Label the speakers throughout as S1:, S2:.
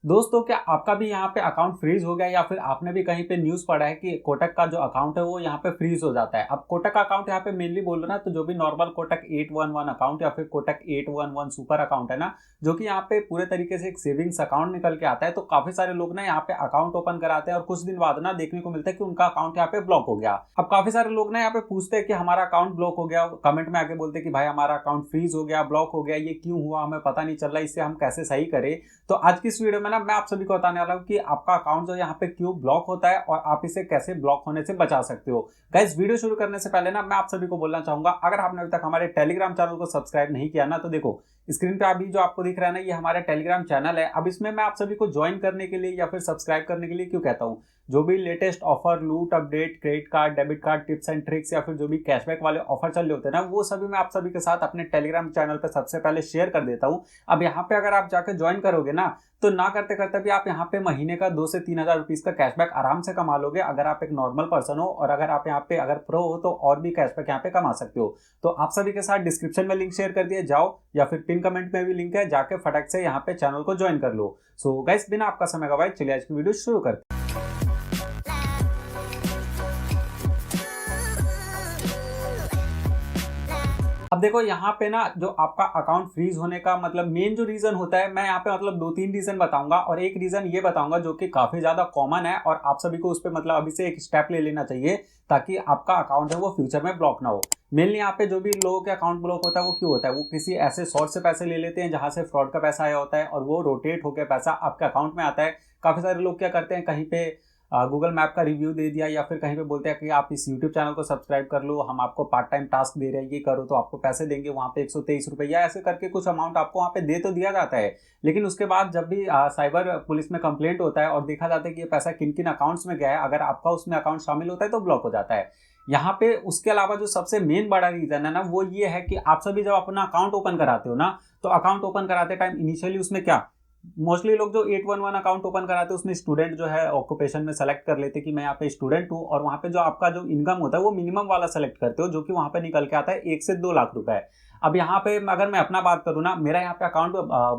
S1: दोस्तों, क्या आपका भी यहाँ पे अकाउंट फ्रीज हो गया या फिर आपने भी कहीं पे न्यूज़ पढ़ा है कि कोटक का जो अकाउंट है वो यहाँ पे फ्रीज हो जाता है। अब कोटक का अकाउंट यहाँ पे मेनली बोल रहे ना, तो जो भी नॉर्मल कोटक 811 अकाउंट या फिर कोटक 811 सुपर अकाउंट है ना, जो कि यहाँ पे पूरे तरीके से एक सेविंग्स अकाउंट निकल के आता है। तो काफी सारे लोग ना यहाँ पे अकाउंट ओपन कराते हैं और कुछ दिन बाद ना देखने को मिलता है कि उनका अकाउंट यहाँ पे ब्लॉक हो गया। अब काफी सारे लोग ना यहाँ पे पूछते हैं कि हमारा अकाउंट ब्लॉक हो गया, कमेंट में आके बोलते हैं कि भाई हमारा अकाउंट फ्रीज हो गया, ब्लॉक हो गया, ये क्यों हुआ, हमें पता नहीं चल रहा, इससे हम कैसे सही करें। तो आज की इस वीडियो में ना मैं आप सभी को बताने वाला हूँ कि आपका अकाउंट जो यहाँ पे क्यों ब्लॉक होता है और आप इसे कैसे ब्लॉक होने से बचा सकते हो। गाइस, वीडियो शुरू करने से पहले ना मैं आप सभी को बोलना चाहूंगा, अगर आपने अभी तक हमारे टेलीग्राम चैनल को सब्सक्राइब नहीं किया ना, तो देखो स्क्रीन पे अभी जो आपको दिख रहा है ना, ये हमारा टेलीग्राम चैनल है। अब इसमें मैं आप सभी को ज्वाइन करने के लिए या फिर सब्सक्राइब करने के लिए क्यों कहता हूँ, जो भी लेटेस्ट ऑफर, लूट update, credit card, debit card, tips and tricks या फिर जो भी कैशबैक वाले ऑफर चल रहे होते हैं ना, वो सभी मैं आप सभी के साथ अपने टेलीग्राम चैनल पे सबसे पहले शेयर कर देता हूँ। अब यहाँ पे अगर आप जाकर ज्वाइन करोगे ना, तो ना करते करते भी आप यहाँ पे महीने का 2 से 3 हजार रुपीज का कैशबैक आराम से कमा लोगे, अगर आप एक नॉर्मल पर्सन हो। और अगर आप यहाँ पे अगर प्रो हो तो और भी कैशबैक यहाँ पे कमा सकते हो। तो आप सभी के साथ डिस्क्रिप्शन में लिंक शेयर कर दिए जाओ या फिर पिन कमेंट में भी लिंक है, जाके फटक से यहाँ पे चैनल को ज्वाइन कर लो। सो गाइस, बिना आपका समय गवाए चलिए आज की वीडियो शुरू करते हैं। अब देखो यहाँ पे ना, जो आपका अकाउंट फ्रीज होने का मतलब मेन जो रीजन होता है, मैं यहाँ पे मतलब 2-3 रीजन बताऊंगा और एक रीजन ये बताऊंगा जो कि काफी ज्यादा कॉमन है और आप सभी को उस पर मतलब अभी से एक स्टेप ले लेना चाहिए ताकि आपका अकाउंट है वो फ्यूचर में ब्लॉक ना हो। मेनली यहाँ पे जो भी लोगों के अकाउंट ब्लॉक होता है वो क्यों होता है, वो किसी ऐसे सोर्स से पैसे ले लेते हैं जहां से फ्रॉड का पैसा आया होता है और वो रोटेट होकर पैसा आपके अकाउंट में आता है। काफी सारे लोग क्या करते हैं, कहीं पे गूगल मैप का रिव्यू दे दिया या फिर कहीं पे बोलते हैं कि आप इस यूट्यूब चैनल को सब्सक्राइब कर लो, हम आपको पार्ट टाइम टास्क दे रहे हैं, ये करो तो आपको पैसे देंगे, वहाँ पे 123 रुपये ऐसे करके कुछ अमाउंट आपको वहाँ पे दे तो दिया जाता है। लेकिन उसके बाद जब भी साइबर पुलिस में कंप्लेंट होता है और देखा जाता है कि ये पैसा किन किन अकाउंट्स में गया है, अगर आपका उसमें अकाउंट शामिल होता है तो ब्लॉक हो जाता है। यहाँ पे उसके अलावा जो सबसे मेन बड़ा रीजन है ना, वो ये है कि आप सभी जब अपना अकाउंट ओपन कराते हो ना, तो अकाउंट ओपन कराते टाइम इनिशियली उसमें क्या, मोस्टली लोग जो 811 अकाउंट ओपन कराते हैं उसमें स्टूडेंट जो है ऑक्यूपेशन में सेलेक्ट कर लेते हैं कि मैं यहाँ पे स्टूडेंट हूँ, और वहाँ पे जो आपका जो इनकम होता है वो मिनिमम वाला सेलेक्ट करते हो, जो कि वहाँ पे निकल के आता है 1 से 2 लाख रुपए। अब यहाँ पे अगर मैं अपना बात करूँ ना, मेरा यहाँ पे अकाउंट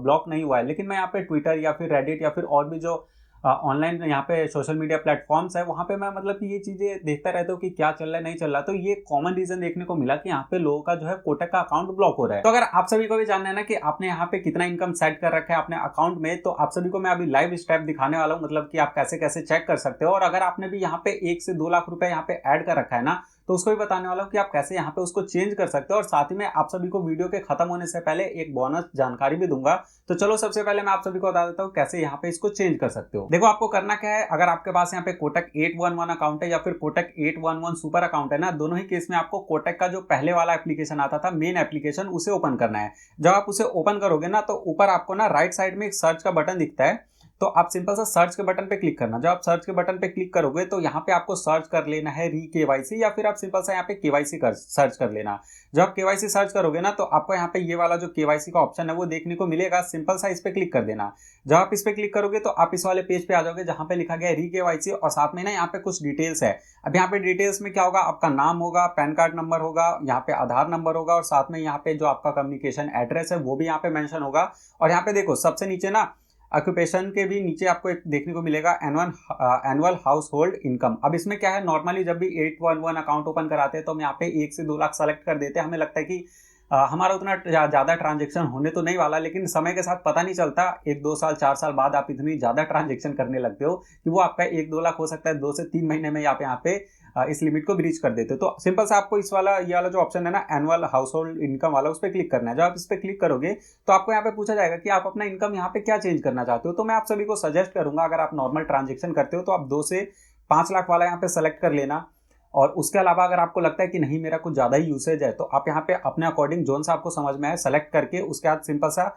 S1: ब्लॉक नहीं हुआ है, लेकिन मैं यहाँ पे ट्विटर या फिर रेडिट या फिर और भी जो ऑनलाइन यहाँ पे सोशल मीडिया प्लेटफॉर्म्स है, वहाँ पे मैं मतलब कि ये चीजें देखता रहता हूँ कि क्या चल रहा है नहीं चल रहा। तो ये कॉमन रीजन देखने को मिला कि यहाँ पे लोगों का जो है कोटक का अकाउंट ब्लॉक हो रहा है। तो अगर आप सभी को भी जानना है ना कि आपने यहाँ पे कितना इनकम सेट कर रखा है अपने अकाउंट में, तो आप सभी को मैं अभी लाइव स्टेप दिखाने वाला हूँ, मतलब कि आप कैसे कैसे चेक कर सकते हो। और अगर आपने भी यहाँ पे 1 से 2 लाख रुपए यहाँ पे ऐड कर रखा है ना, तो उसको भी बताने वाला हूँ कि आप कैसे यहाँ पे उसको चेंज कर सकते हो। और साथ ही में आप सभी को वीडियो के खत्म होने से पहले एक बोनस जानकारी भी दूंगा। तो चलो सबसे पहले मैं आप सभी को बता देता हूँ कैसे यहाँ पे इसको चेंज कर सकते हो। देखो, आपको करना क्या है, अगर आपके पास यहाँ पे कोटक 811 अकाउंट है या फिर कोटक 811 सुपर अकाउंट है ना, दोनों ही केस में आपको कोटक का जो पहले वाला एप्लीकेशन आता था, मेन एप्लीकेशन, उसे ओपन करना है। जब आप उसे ओपन करोगे ना, तो ऊपर आपको ना राइट साइड में एक सर्च का बटन दिखता है, तो आप सिंपल सा सर्च के बटन पे क्लिक करना। जब आप सर्च के बटन पे क्लिक करोगे तो यहाँ पे आपको सर्च कर लेना है री केवाईसी, या फिर आप सिंपल सा यहाँ पे केवाईसी सर्च कर लेना। जब आप केवाईसी सर्च करोगे ना, तो आपको यहाँ पे ये वाला जो केवाईसी का ऑप्शन है वो देखने को मिलेगा, सिंपल सा इस पे क्लिक कर देना। जब आप इस पे क्लिक करोगे तो आप इस वाले पेज पे आ जाओगे जहाँ पे लिखा गया है री केवाईसी, और साथ में ना यहाँ पे कुछ डिटेल्स है। अब यहाँ पे डिटेल्स में क्या होगा, आपका नाम होगा, पैन कार्ड नंबर होगा, यहाँ पे आधार नंबर होगा, और साथ में यहाँ पे जो आपका कम्युनिकेशन एड्रेस है वो भी यहाँ पे मेंशन होगा। और यहाँ पे देखो सबसे नीचे ना, ऑक्यूपेशन के भी नीचे आपको एक देखने को मिलेगा एनुअल हाउस होल्ड इनकम। अब इसमें क्या है, नॉर्मली जब भी 811 अकाउंट ओपन कराते हैं तो हम यहाँ पे 1 से 2 लाख सेलेक्ट कर देते हैं। हमें लगता है कि हमारा उतना ज़्यादा ट्रांजेक्शन होने तो नहीं वाला, लेकिन समय के साथ पता नहीं चलता, 1-2 साल 4 साल बाद आप इतनी ज़्यादा ट्रांजेक्शन करने लगते हो कि वो आपका 1-2 लाख हो सकता है 2 से 3 महीने में आप यहाँ पे इस लिमिट को ब्रीच कर देते हो। तो सिंपल से आपको ये वाला जो ऑप्शन है ना, एनुअल हाउस होल्ड इनकम वाला, उस पर क्लिक करना है। जब आप इस पर क्लिक करोगे तो आपको यहाँ पे पूछा जाएगा कि आप अपना इनकम यहाँ पे क्या चेंज करना चाहते हो। तो मैं आप सभी को सजेस्ट करूंगा, अगर आप नॉर्मल ट्रांजेक्शन करते हो तो आप 2 से 5 लाख वाला यहाँ पे सेलेक्ट कर लेना। और उसके अलावा अगर आपको लगता है कि नहीं मेरा कुछ ज़्यादा ही यूसेज है, तो आप यहाँ पे अपने अकॉर्डिंग जोन सा आपको समझ में आए सेलेक्ट करके उसके बाद सिंपल सा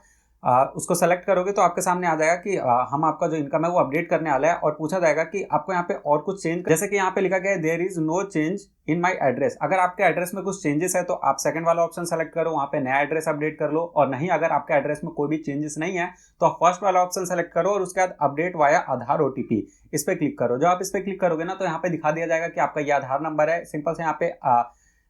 S1: उसको सेलेक्ट करोगे तो आपके सामने आ जाएगा कि हम आपका जो इनकम है वो अपडेट करने वाला है। और पूछा जाएगा कि आपको यहाँ पे और कुछ चेंज, जैसे कि यहाँ पे लिखा गया है there is no change in my address. अगर आपके एड्रेस में कुछ चेंजेस है तो आप सेकंड वाला ऑप्शन सेलेक्ट करो, वहाँ पे नया एड्रेस अपडेट कर लो। और नहीं, अगर आपके एड्रेस में कोई भी चेंजेस नहीं है तो आप फर्स्ट वाला ऑप्शन सेलेक्ट करो और उसके बाद अपडेट वाया आधार OTP, इस पर क्लिक करो। जब आप इस पर क्लिक करोगे ना, तो यहाँ पे दिखा दिया जाएगा कि आपका ये आधार नंबर है। सिंपल से यहाँ पे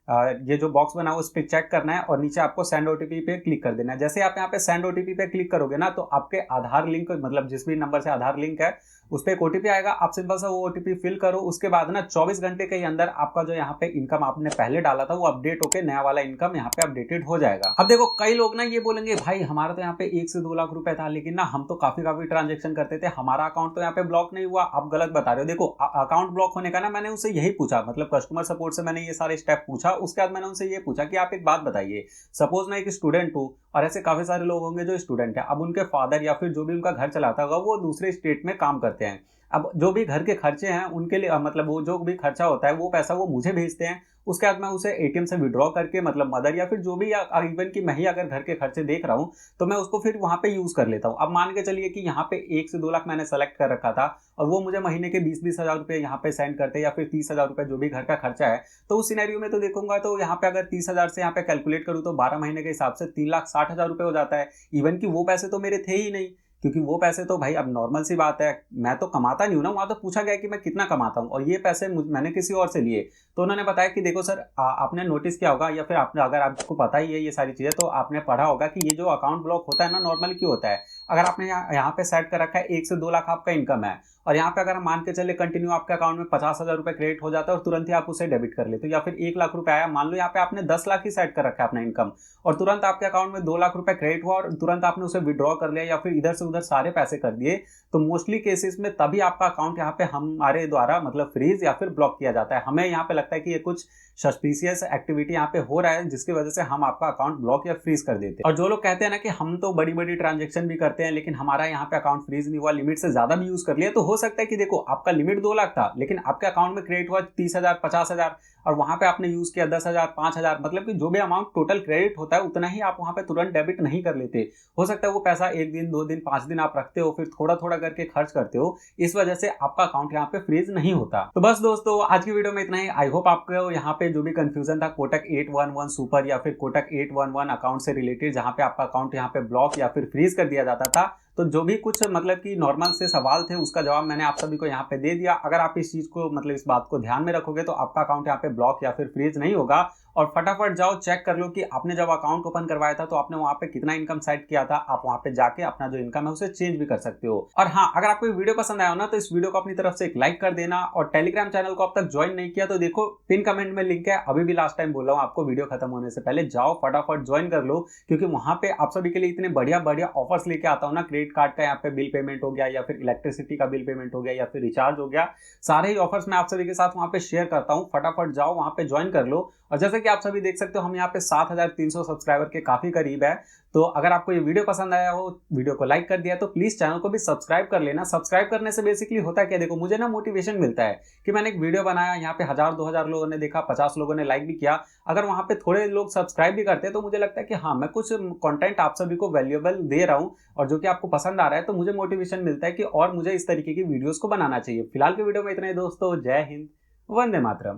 S1: ये जो बॉक्स बना है उस पर चेक करना है और नीचे आपको सेंड ओटीपी पे क्लिक कर देना है। जैसे आप यहाँ पे सेंड ओटीपी पे क्लिक करोगे ना, तो आपके आधार लिंक, मतलब जिस भी नंबर से आधार लिंक है उस पर एक ओटीपी आएगा। आप सिंपल सा वो ओटीपी फिल करो, उसके बाद ना 24 घंटे के अंदर आपका जो यहाँ पे इनकम आपने पहले डाला था वो अपडेट होके नया वाला इनकम यहाँ पे अपडेटेड हो जाएगा। अब देखो कई लोग ना ये बोलेंगे भाई हमारा तो यहाँ पे 1 से 2 लाख रुपए था, लेकिन ना हम तो काफी ट्रांजेक्शन करते थे, हमारा अकाउंट तो यहाँ पे ब्लॉक नहीं हुआ। आप गलत बता रहे हो। देखो अकाउंट ब्लॉक होने का ना मैंने उनसे यही पूछा, मतलब कस्टमर सपोर्ट से मैंने ये सारे स्टेप पूछा। उसके बाद मैंने उनसे ये पूछा कि आप एक बात बताइए, सपोज मैं एक स्टूडेंट हूँ और ऐसे काफी सारे लोग होंगे जो स्टूडेंट है, अब उनके फादर या फिर जो भी उनका घर चलाता होगा वो दूसरे स्टेट में काम करते हैं। अब जो भी घर के खर्चे हैं उनके लिए मतलब वो जो भी खर्चा होता है वो पैसा वो मुझे भेजते हैं। उसके बाद मैं उसे एटीएम से विड्रॉ करके, मतलब मदर या फिर जो भी, या इवन कि मैं ही अगर घर के खर्चे देख रहा हूँ तो मैं उसको फिर वहां पे यूज कर लेता हूँ। अब मान के चलिए कि यहाँ पे 1 से 2 लाख मैंने सेलेक्ट कर रखा था और वो मुझे महीने के 20-20 हजार रुपये यहाँ पे सेंड करते या फिर 30 हजार रुपये जो भी घर का खर्चा है, तो उस सिनेरियो में तो देखूंगा तो यहाँ पे अगर 30 हजार से यहाँ पे कैलकुलेट करूँ तो 12 महीने के हिसाब से 3,60,000 रुपये हो जाता है। इवन कि वो पैसे तो मेरे थे ही नहीं, क्योंकि वो पैसे तो भाई अब नॉर्मल सी बात है, मैं तो कमाता नहीं हूं ना। वहां तो पूछा गया कि मैं कितना कमाता हूं और ये पैसे मैंने किसी और से लिए, तो उन्होंने बताया कि देखो सर आपने नोटिस किया होगा या फिर आपने, अगर आपको पता ही है ये सारी चीजें, तो आपने पढ़ा होगा कि ये जो अकाउंट ब्लॉक होता है ना नॉर्मली क्यों होता है। अगर आपने यहाँ पे सेट कर रखा है 1 से 2 लाख आपका इनकम है और यहाँ पे अगर हम मान के चले कंटिन्यू आपके अकाउंट में 50,000 रुपए क्रेडिट हो जाता है और तुरंत ही आप उसे डेबिट कर लेते हो, या फिर 1 लाख रुपए आया, मान लो यहाँ पे आपने 10 लाख ही सेट कर रखा है अपना इनकम और तुरंत आपके अकाउंट में 2 लाख रुपए क्रेडिट हुआ और तुरंत आपने उसे विड्रॉ कर लिया या फिर इधर से उधर सारे पैसे कर दिए, तो मोस्टली केसेस में तभी आपका अकाउंट यहाँ पे हमारे द्वारा मतलब फ्रीज या फिर ब्लॉक किया जाता है। हमें यहाँ पे लगता है कि ये कुछ सस्पिशियस एक्टिविटी यहाँ पे हो रहा है जिसकी वजह से हम आपका अकाउंट ब्लॉक या फ्रीज कर देते हैं। और जो लोग कहते हैं ना कि हम तो बड़ी बड़ी ट्रांजेक्शन भी करते हैं लेकिन हमारा यहाँ पे अकाउंट फ्रीज नहीं हुआ, लिमिट से ज्यादा भी यूज कर लिया, तो हो सकता है कि देखो आपका लिमिट 2 लाख था लेकिन आपके अकाउंट में क्रेडिट हुआ 30,000 50,000 और वहां पे आपने यूज किया 10,000 5,000, मतलब कि जो भी अमाउंट टोटल क्रेडिट होता है उतना ही आप वहां पे तुरंत डेबिट नहीं कर लेते। हो सकता है वो पैसा 1 दिन 2 दिन 5 दिन आप रखते हो, फिर थोड़ा थोड़ा करके खर्च करते हो, इस वजह से आपका अकाउंट यहाँ पे फ्रीज नहीं होता। तो बस दोस्तों आज की वीडियो में इतना ही। आई होप आपको यहाँ पे जो भी कंफ्यूजन था कोटक 811 सुपर या फिर कोटक 811 अकाउंट से रिलेटेड, जहां पे आपका अकाउंट यहाँ पे ब्लॉक या फिर फ्रीज कर दिया जाता था, तो जो भी कुछ मतलब कि नॉर्मल से सवाल थे उसका जवाब मैंने आप सभी को यहाँ पे दे दिया। अगर आप इस चीज को मतलब इस बात को ध्यान में रखोगे तो आपका अकाउंट यहाँ पे ब्लॉक या फिर फ्रीज नहीं होगा। और फटाफट जाओ चेक कर लो कि आपने जब अकाउंट ओपन करवाया था तो आपने वहां पे कितना इनकम सेट किया था। आप वहां पे जाके अपना जो इनकम है उसे चेंज भी कर सकते हो। और हाँ, अगर आपको वीडियो पसंद आया हो ना तो इस वीडियो को अपनी तरफ से एक लाइक कर देना और टेलीग्राम चैनल को अब तक ज्वाइन नहीं किया तो देखो पिन कमेंट में लिंक है। अभी भी लास्ट टाइम बोल रहा हूँ आपको, वीडियो खत्म होने से पहले जाओ फटाफट ज्वाइन कर लो, क्योंकि वहां पे आप सभी के लिए इतने बढ़िया बढ़िया ऑफर्स लेके आता हूँ ना। क्रेडिट कार्ड का यहाँ पे बिल पेमेंट हो गया या फिर इलेक्ट्रिसिटी का बिल पेमेंट हो गया या फिर रिचार्ज हो गया, सारे ही ऑफर्स मैं आप सभी के साथ वहां पे शेयर करता हूँ। फटाफट जाओ वहां पे ज्वाइन कर लो। और जैसे कि आप सभी देख सकते हो हम यहाँ पे 7,300 सब्सक्राइबर के काफी करीब है। तो अगर आपको ये वीडियो पसंद आया हो, वीडियो को लाइक कर दिया तो प्लीज चैनल को भी सब्सक्राइब कर लेना। सब्सक्राइब करने से बेसिकली होता है क्या, देखो मुझे ना मोटिवेशन मिलता है कि मैंने एक वीडियो बनाया, यहाँ पे 1000-2000 लोगों ने देखा, 50 लोगों ने लाइक भी किया। अगर वहां पे थोड़े लोग सब्सक्राइब भी करते हैं तो मुझे लगता है कि हाँ मैं कुछ कंटेंट आप सभी को वैल्यूएबल दे रहा हूँ और जो कि आपको पसंद आ रहा है, तो मुझे मोटिवेशन मिलता है कि और मुझे इस तरीके की वीडियोस को बनाना चाहिए। फिलहाल के वीडियो में इतना ही दोस्तों। जय हिंद, वंदे मातरम।